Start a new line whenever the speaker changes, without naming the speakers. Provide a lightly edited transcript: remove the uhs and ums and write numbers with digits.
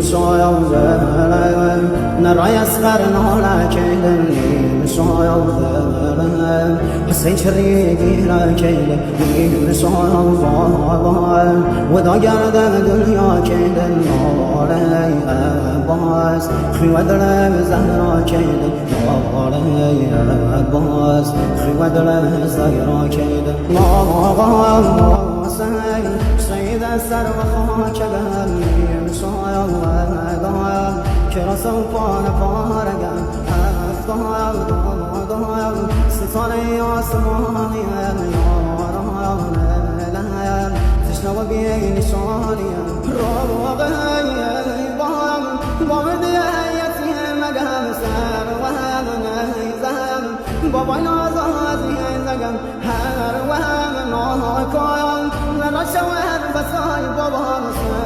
شايوزة نرى يسخر نولا كيدن شايوزة حسين شريكي لا كيدن شايوزة ودا قرد دنيا كيدن نوري باس خواد لم زهرا كيدن نوري باس خواد لم زهرا كيدن نوري سيد السر وخاك بهم شايا وغايا كرا سوفان فارقا أفضل ضايا ستاني عصماني يا رايا تشنو بيني شانيا روغي بامدي يتي مقام سار وهم نهيزام بابا نازازي زقم هر وهم ناكايا نرشوه بساي بابا